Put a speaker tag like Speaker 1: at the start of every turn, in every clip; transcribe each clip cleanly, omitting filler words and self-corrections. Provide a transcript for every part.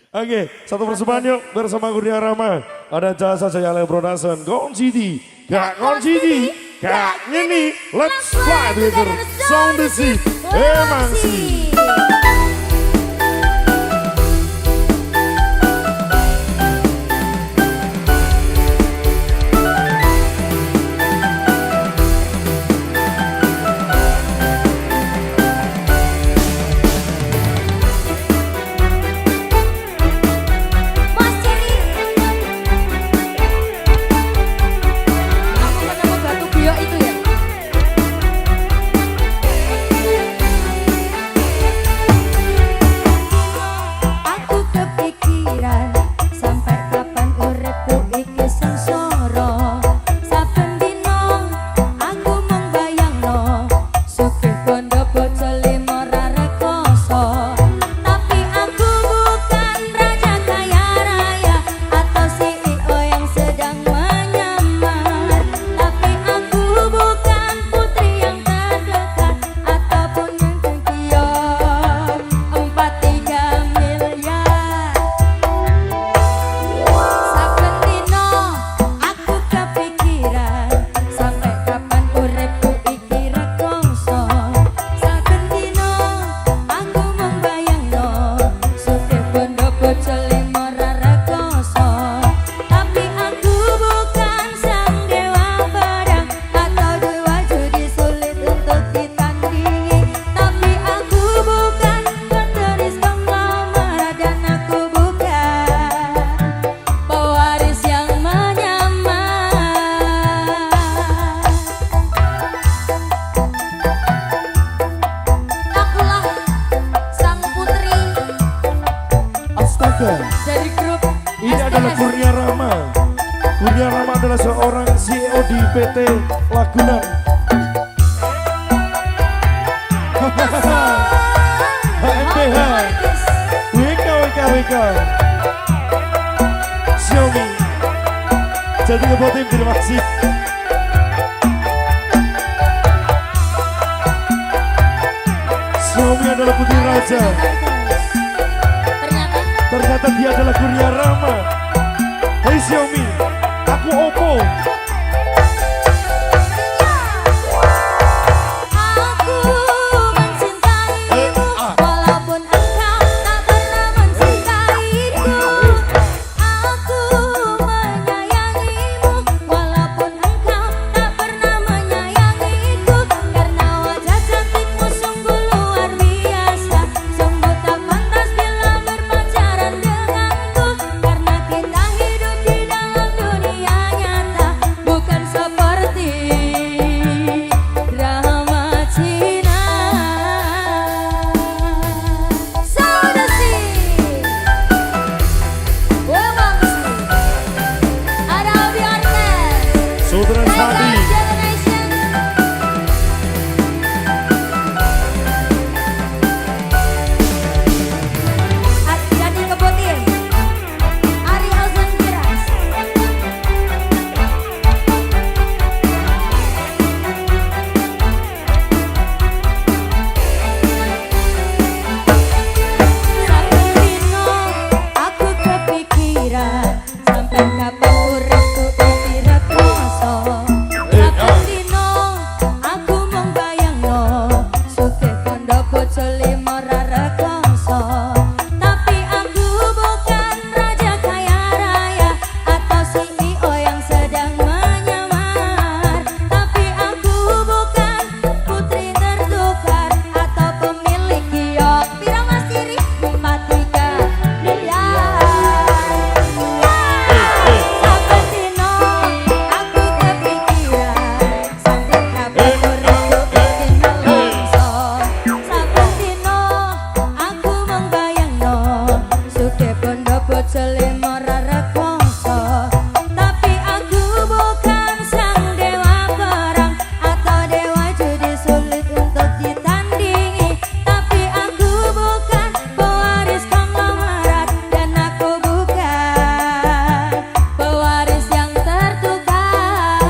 Speaker 1: Oke, satu persembahan yuk bersama Kurnia Rama. Ada Jasa Jaya Leo Production, Gon City, Kak Gon City, Kak Nini, let's fly together, sound the sea, emang sih.
Speaker 2: Dari grup
Speaker 1: ini adalah Kurnia Rama. Kurnia Rama adalah seorang CEO di PT Lagunan. HMPH, WK, Xiaomi. Jadi ngebuatin terima kasih. Xiaomi adalah putri raja. Ternyata dia adalah Kurnia Rama. Hei Xiaomi, aku Oppo. Saudara Sadi.
Speaker 2: Jadi ngebutin Ari Alzan Miras. Sapino aku kepikiran sampai kapan uripku iki rekoso. Sapino aku mung bayangno sugih kandha bojo limo ra rekoso. Tapi aku bukan raja kaya raya atau CEO yang sedang menyamar. Tapi aku bukan putri tertukar atau pemilik kiok. Piro Mas Ciri? 4-3 miliar. Sapino aku kepikiran sampai kapan uripku iki nelongso. Sapino aku mung bayangno sugih bondo bojo limo ra rekoso. Tapi aku bukan sang dewa perang atau dewa judi sulit untuk ditandingi. Tapi aku bukan pewaris konglomerat dan aku bukan pewaris yang tertukar.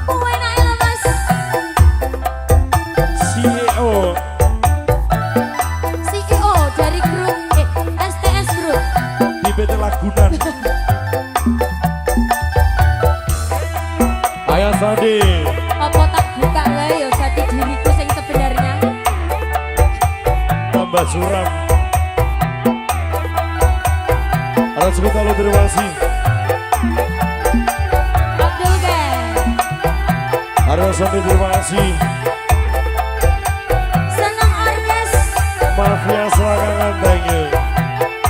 Speaker 2: Enak ya Mas.
Speaker 1: CEO Mbak Suram. Ada sebentar lo terima kasih.
Speaker 2: Abdul Gang.
Speaker 1: Ada sampai terima kasih.
Speaker 2: Senang Orkes.
Speaker 1: Mafia Selakangan, thank you.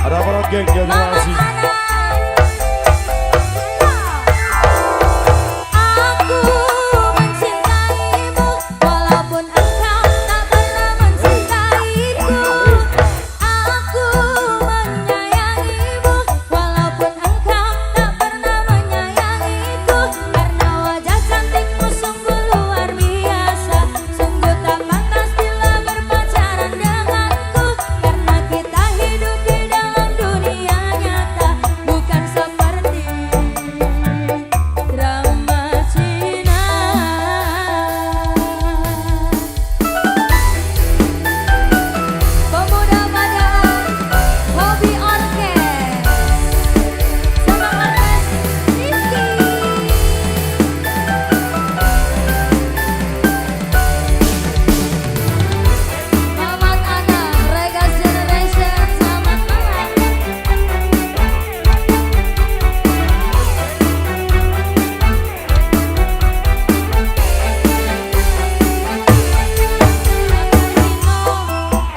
Speaker 1: Ada para geng, ya terima
Speaker 2: Mamat
Speaker 1: kasih.
Speaker 2: Anan. Aku mencintaimu walaupun engkau tak pernah mencintaiku. Aku menyayangimu walaupun engkau tak pernah menyayangiku. Karena wajah cantikmu sungguh luar biasa, sungguh tak pantas bila berpacaran denganku. Karena kita hidup di dalam dunia nyata, bukan seperti drama Cina. Pemuda pada hobi orkes, semangat Rizky. Mamat Anang, Regas Generation, selamat malam.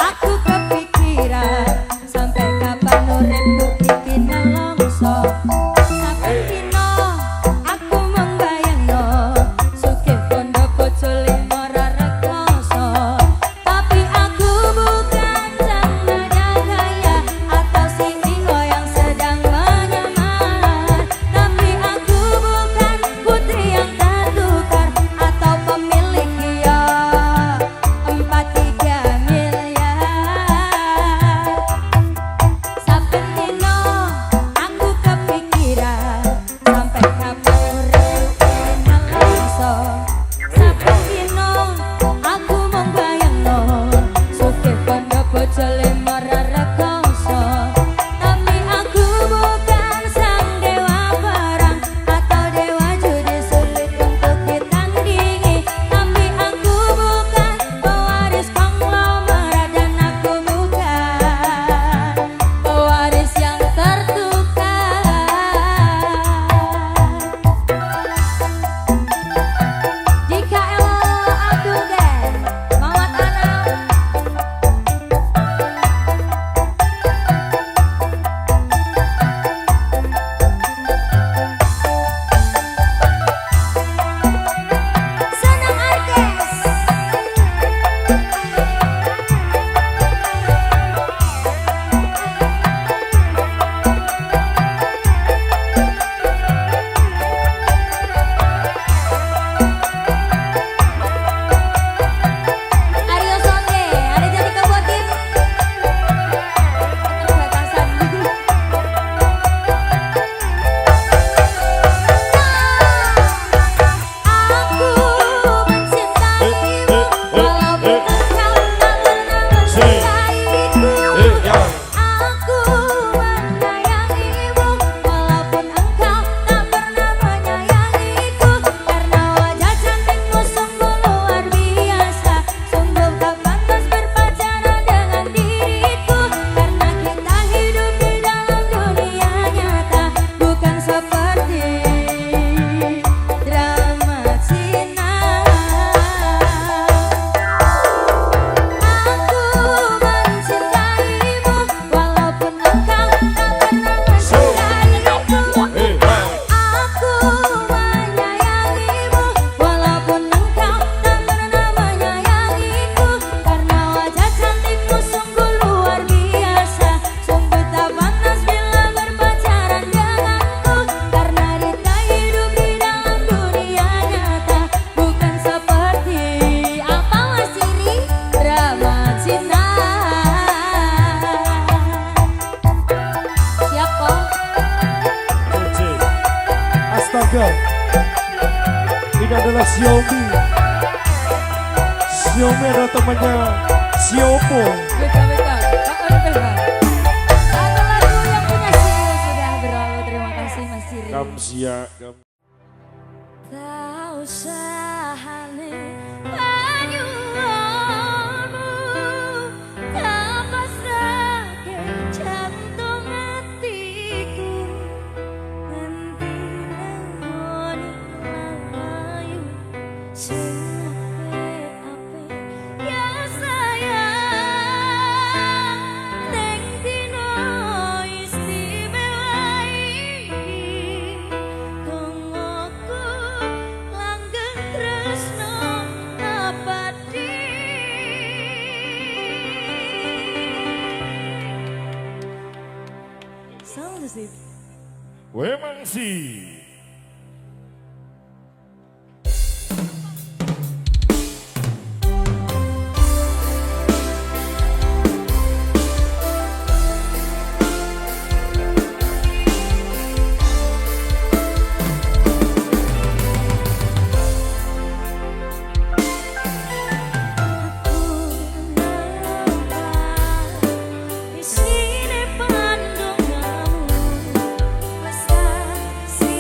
Speaker 2: Aku kepikiran sampai kapan urip tuh bikin nelongso. Saben dino aku membayangno sugih pondok bojo limo ra rekoso. Tapi aku bukan sang raja kaya atau CEO yang sedang menyamar. Tapi aku bukan putri yang tertukar atau pemilik kios 4-3 miliar. Saben dino aku kepikiran sampai kapan urip iki nelongso. Saben dino aku mung bayangno sugih pondok bojo limo ra rekoso. Tapi aku bukan sang dewa perang atau dewa judi sulit untuk ditandingi. Tapi aku bukan pewaris konglomerat dan aku bukan pewaris yang tertukar. Jika Abdul Gang, Mamat Anang. Senang Orkes. Aryo Sonde, ada jadi kebuatin keterbatasan. Aku mencintaimu walaupun engkau tak pernah mencintaiku. Aku menyayangimu walaupun engkau tak pernah menyayangiku. Karena wajah cantikmu sungguh luar biasa, sungguh tak pantas berpacaran dengan diriku. Karena kita hidup di dalam dunia nyata, bukan seperti drama Cina. Aku mencintaimu walaupun engkau tak pernah mencintaiku. Aku menyayangimu walaupun engkau tak pernah menyayangiku. Karena wajah cantikmu sungguh luar biasa, sungguh tak pantas bila berpacaran denganku. Karena kita hidup di dalam dunia nyata, bukan seperti apa Mas Iri, drama Cina. Siap kok?
Speaker 1: Astaga, ini adalah Xiaomi. Xiaomi adalah temannya Xiaopo.
Speaker 2: Beka-beka, satu lagu yang punya Ciri sudah berlalu. Terima kasih Mas Ciri.
Speaker 1: Kamsia.
Speaker 2: Tak usah hane banyuwanmu, tak pas Sound Sip.
Speaker 1: Wemangsi.
Speaker 2: Isine pandungamu, prestasi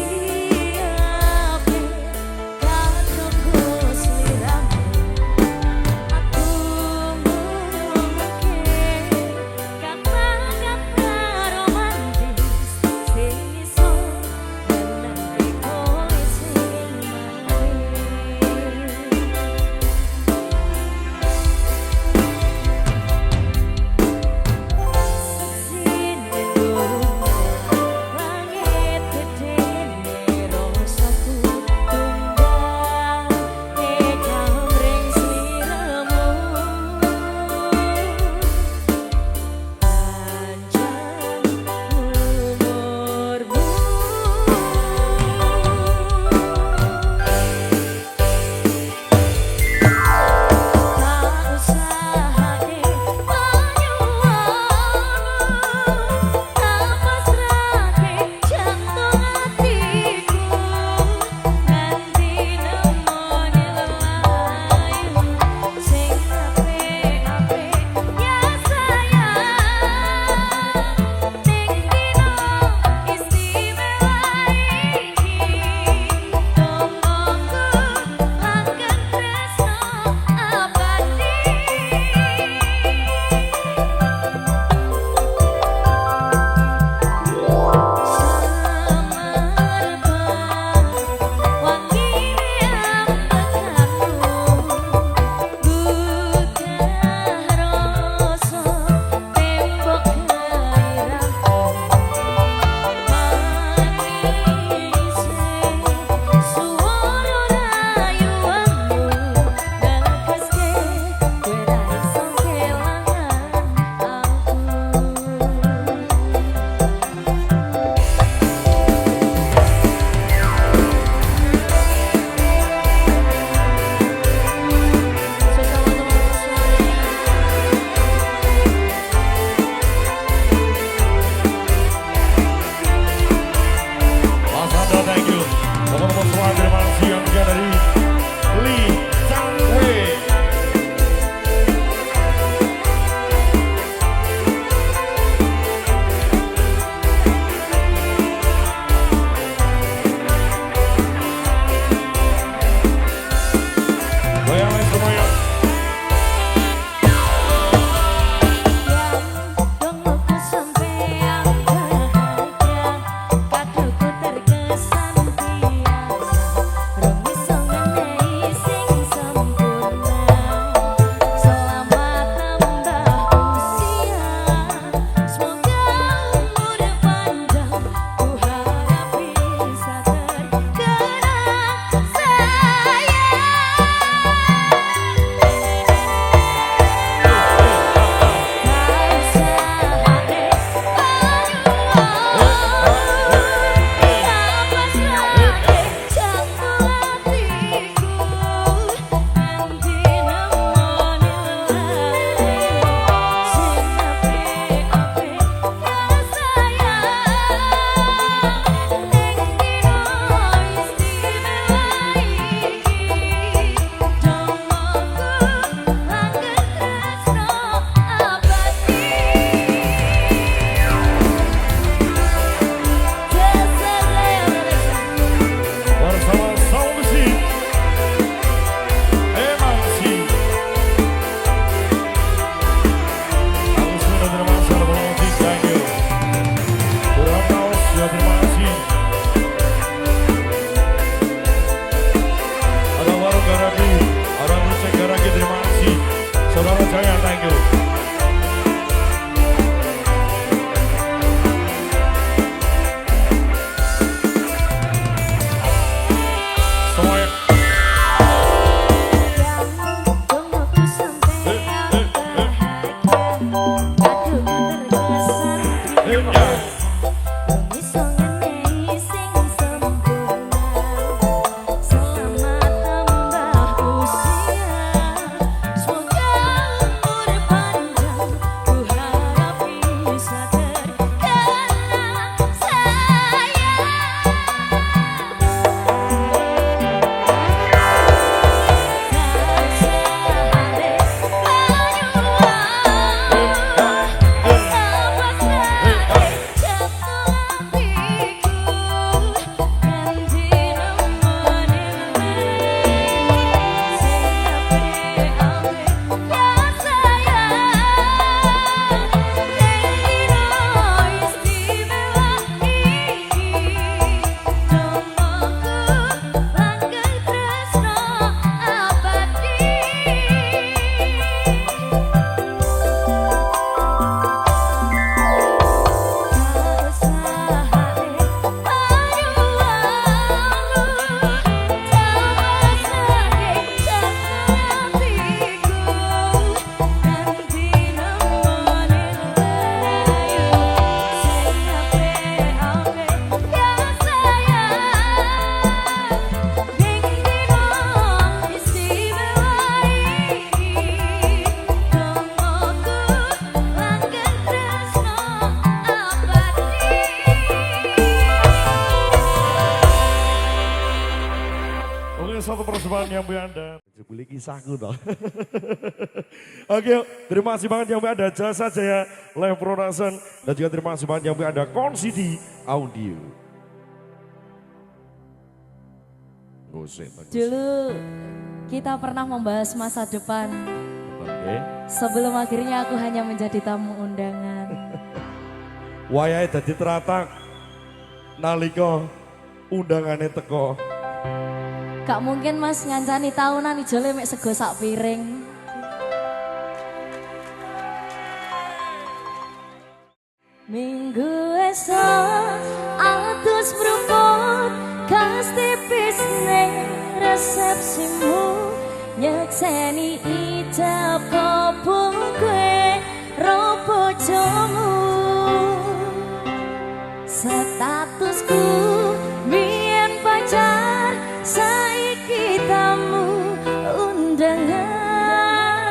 Speaker 1: untuk persembahan yang Anda. Jebuli kisahku toh. Oke, terima kasih banget yang ada Jasa Jaya Live Production dan juga terima kasih banget yang ada Konsidi Audio.
Speaker 2: Dulu kita pernah membahas masa depan.
Speaker 1: Oke.
Speaker 2: Sebelum akhirnya aku hanya menjadi tamu undangan.
Speaker 1: Wayahe dadi teratak nalika undangane teko.
Speaker 2: Gak mungkin mas ngancani tahunan ijole mek sego sak piring. Minggu esok atus beruput kas tipis ning resepsimu nyekseni ijab kobong kue robo jomu statusku biyen pacar saiki tamu undangan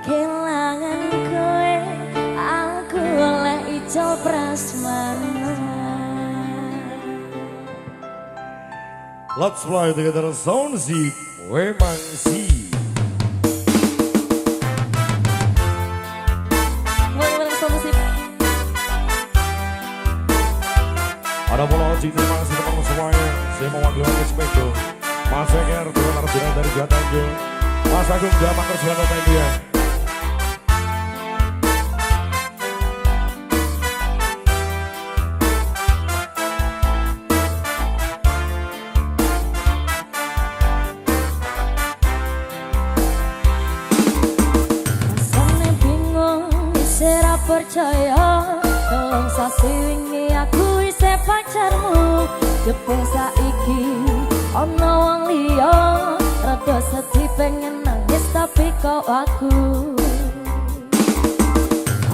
Speaker 2: kelangan kowe aku oleh ijo prasmanan.
Speaker 1: Let's fly together sound Z Wemangsi. Ada bola Oci, terima kasih teman semuanya. Saya mewakili Spedo Mas Eger, Tuan Arjuna dari Jawa Tanjung, Mas Agung Jamakar Selatan Tanjung.
Speaker 2: Rasane bingung, isera percaya tolong sasi wingi aku isih pacarmu jepung saiki ana wong liya rada sedih pengen nangis tapi kok aku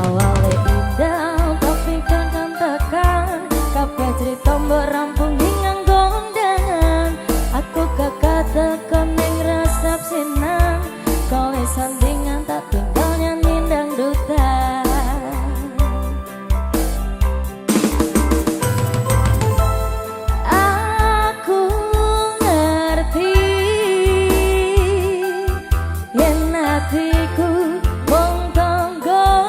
Speaker 2: awale indah tapi kan tekan kabeh cerita mbok rampung nganggo undangan aku kakak tekan ning resepsinan kowe sandingan tak tinggal nyanyi dangdutan. Hatiku wong tonggo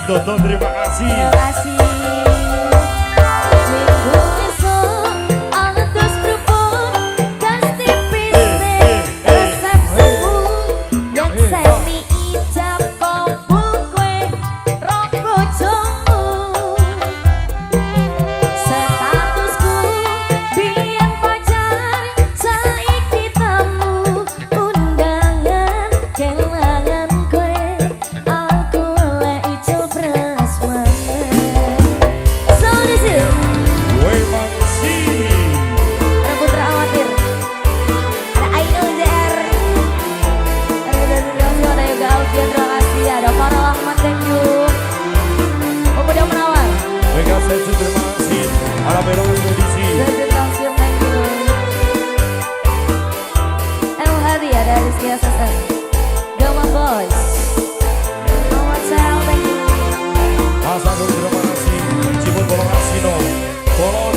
Speaker 1: Toto, terima kasih.
Speaker 2: Terima kasih. Minggu esok alus berpun gas tipis resep sembuh yang seni ijab kopul kue rokok jomu statusku biyen pacar saiki tamu undangan kelangan kue aku lek ijol prasmanan so this is
Speaker 1: Gue Mangsini.
Speaker 2: ada Putra Amatir, ada Aino JR, ada Daniel, ada Yoga Alfian, terima kasih, ada Farel Ahmad, thank you, Pemuda Menawar,
Speaker 1: Mega Sensu, terima kasih. Ada Vero Ekspedisi.
Speaker 2: Zazin Kalsium, thank you, El Hadi, ada Rizky Asasan, Gama Boys, Muhammad Sel, thank you.
Speaker 1: Mas Agung, terima kasih. Cibut Bolong Asino. Bolong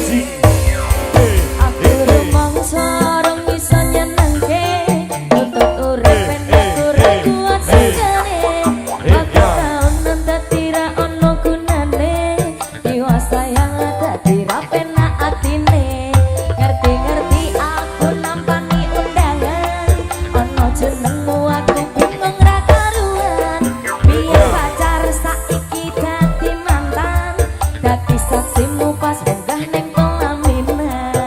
Speaker 2: Aku rumangsa rong bisa nyenengke Tutut urip pendek urip kuat segane Aku tau dadi ra ono gunane Diwasa yang dadi ra penak atine Ngerti-ngerti aku nampani undangan Ono jenengmu aku bingung ra karuan Biar pacar saiki dadi mantan Dadi saksimu pas munggah ning pelaminan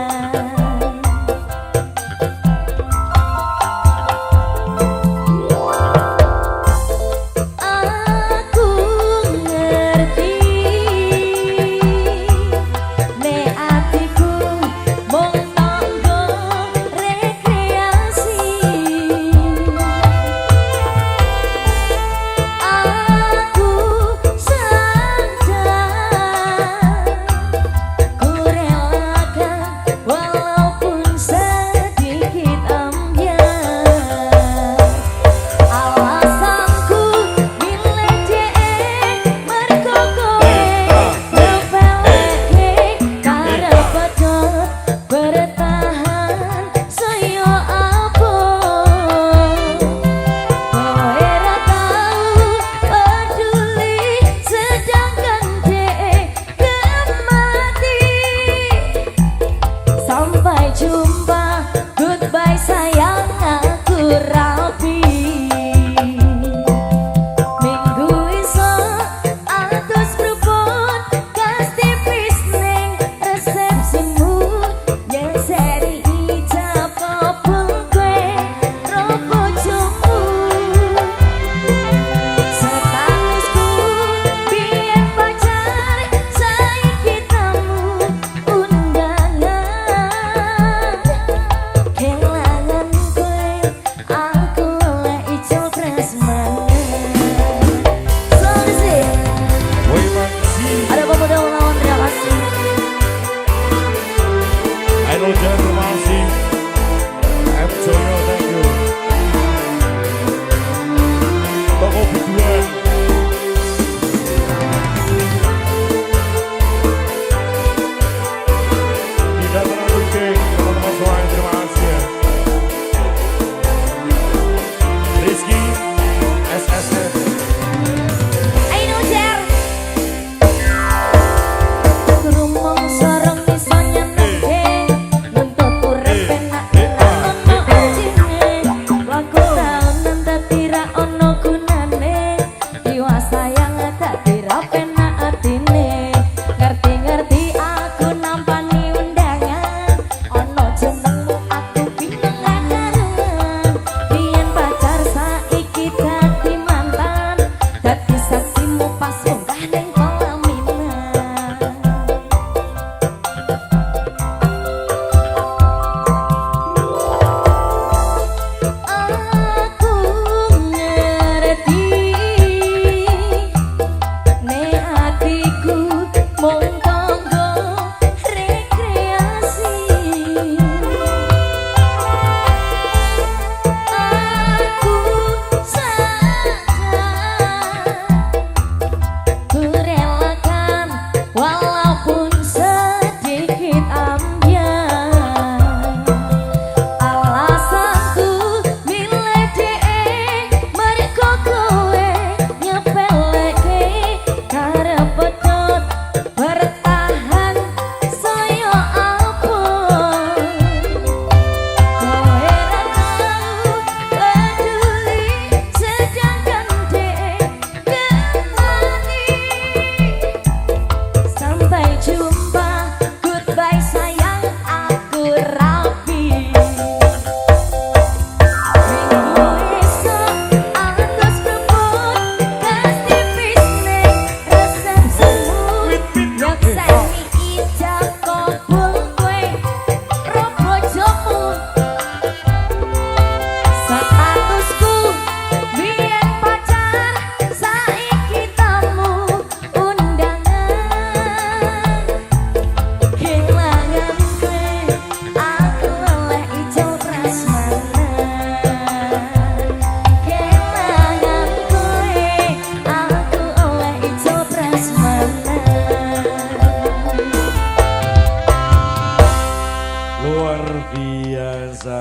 Speaker 1: biasa.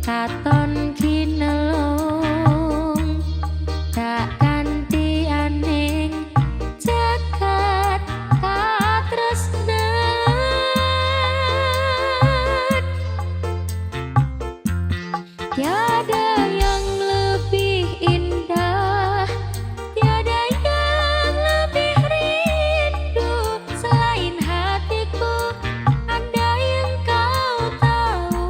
Speaker 2: Katon kinelung tak kanthi aning jagat katresnan tiada yang lebih indah tiada yang lebih rindu selain hatiku andai engkau tahu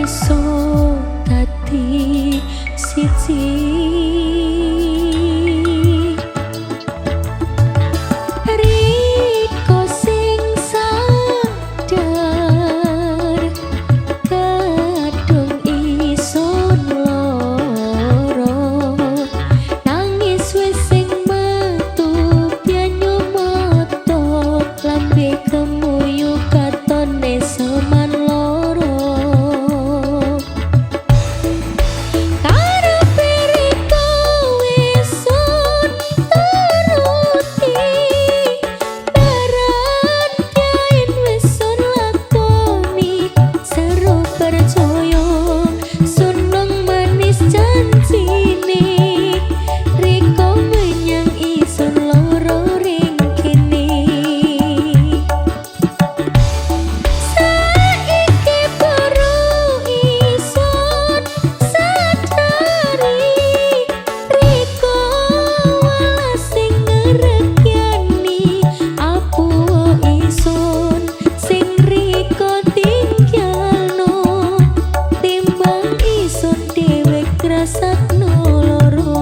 Speaker 2: iso dadi siji. Riko sing sadar kadung iso loro, nangis wis sing metu pianyu moto, lambe kemuyu katone seman loro. Karepe Riko wis turuti, baran kain wis lakoni, seru percaya sunung manis janjine. Riko menyang isun loro ring kene. Saiki baru isun sadari, Riko walas sing ngrekyani, apu isun sing Riko tinggalno, timbang isun dhewek ngrasakno loro.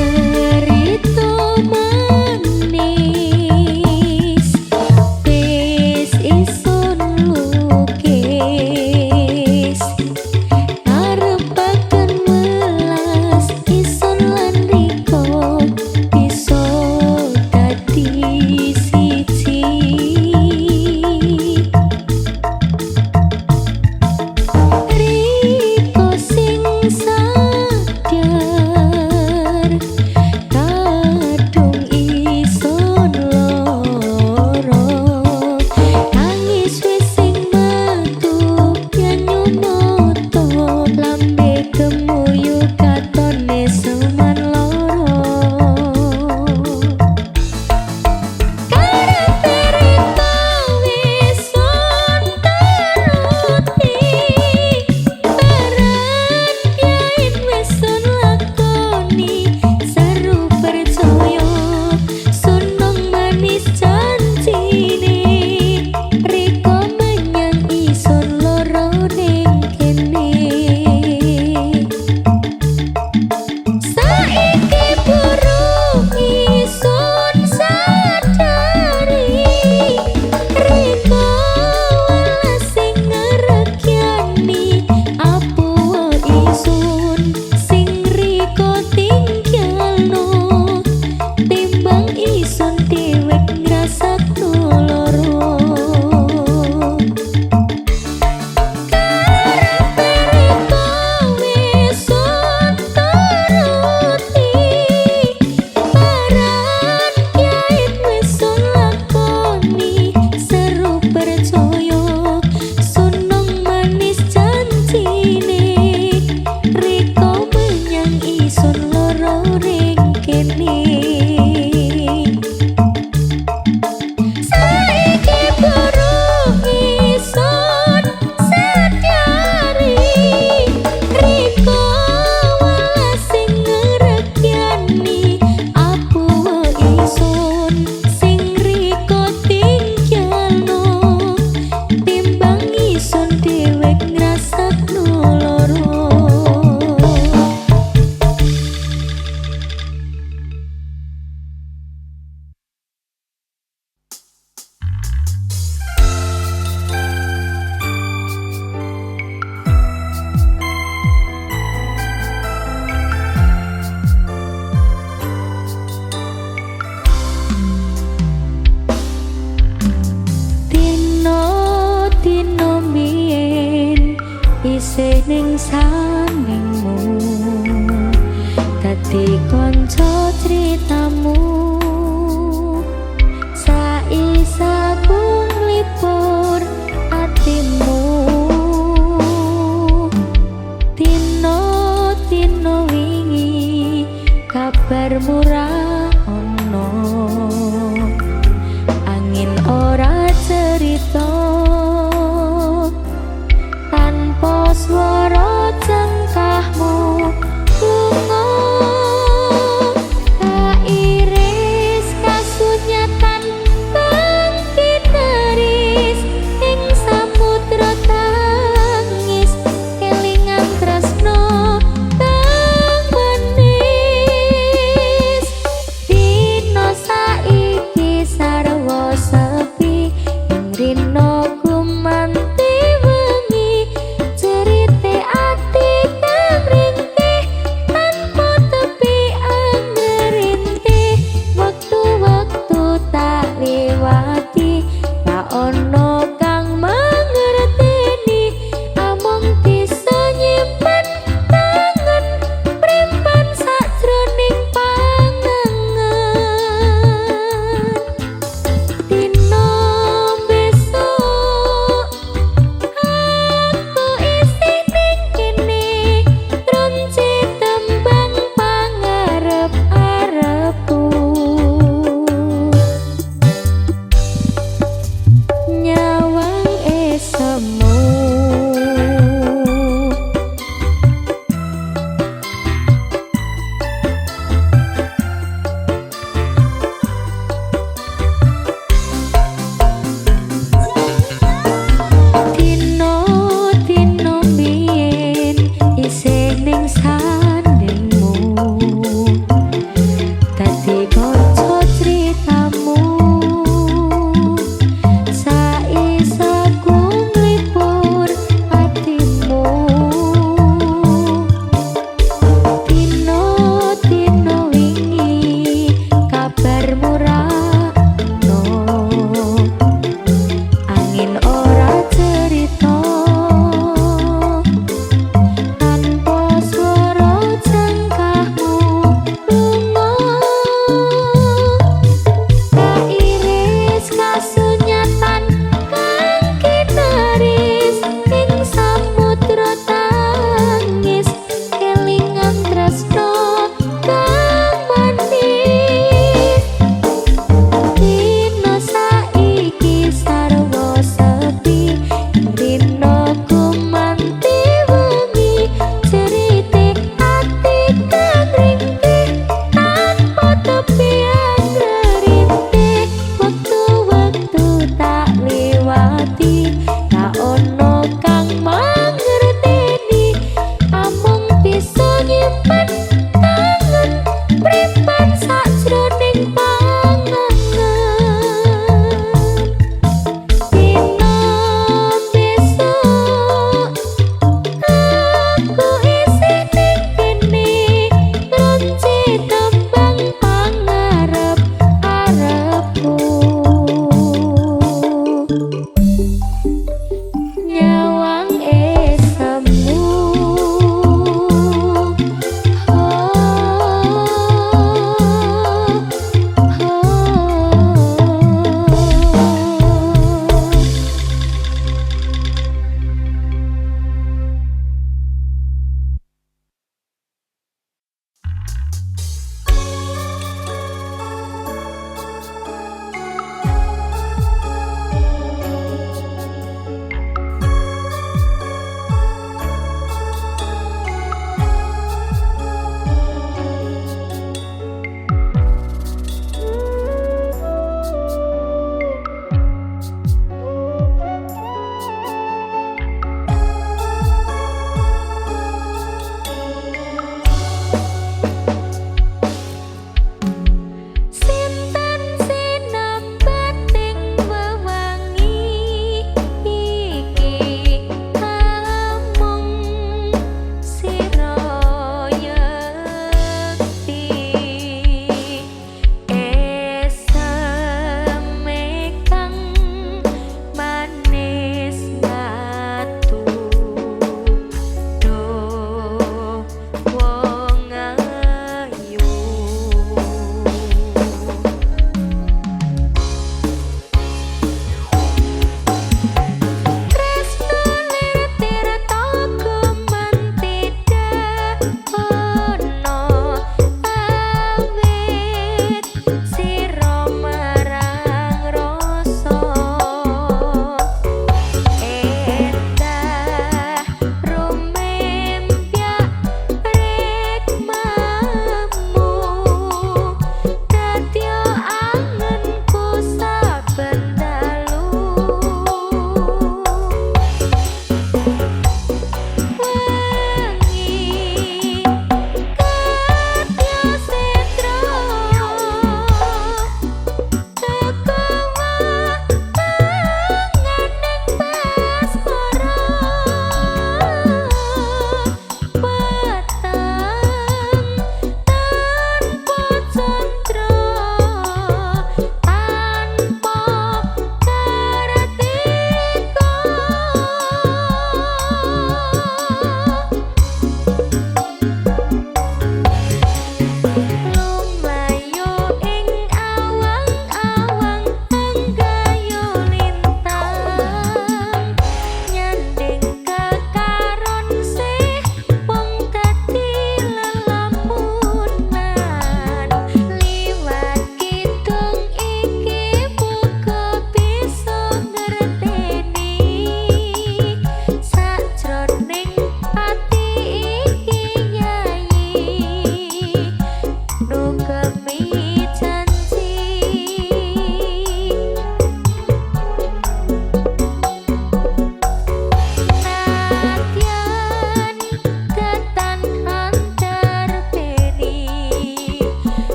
Speaker 2: Cerita manis wis isun lukis, karepaken welas isun lan Riko bisa dadi siji. Riko sing sadar kadung isun loro, nangis wis sing metu pianyu moto, lambe kemuyu katone seman loro. Karepe Riko wis turuti, baran kain wis lakoni, seru percaya sunung manis janjine. Riko menyang isun loro ning kene. Saiki baru isun sadari, Riko walas sing ngrekyani, apu isun sing Riko tinggalno, timbang isun dhewek ngrasakno loro. Karepe Riko wis turuti, baran kain wis lakoni, seru percaya sunung manis janjine. Riko menyang isun loro ring kene. Saiki baru isun sadari, Riko walas sing ngrekyani, apu isun sing Riko tinggalno, timbang isun dhewek ngrasakno loro. Dino mbiyen isih ning saningmu, dadi kanca critamu.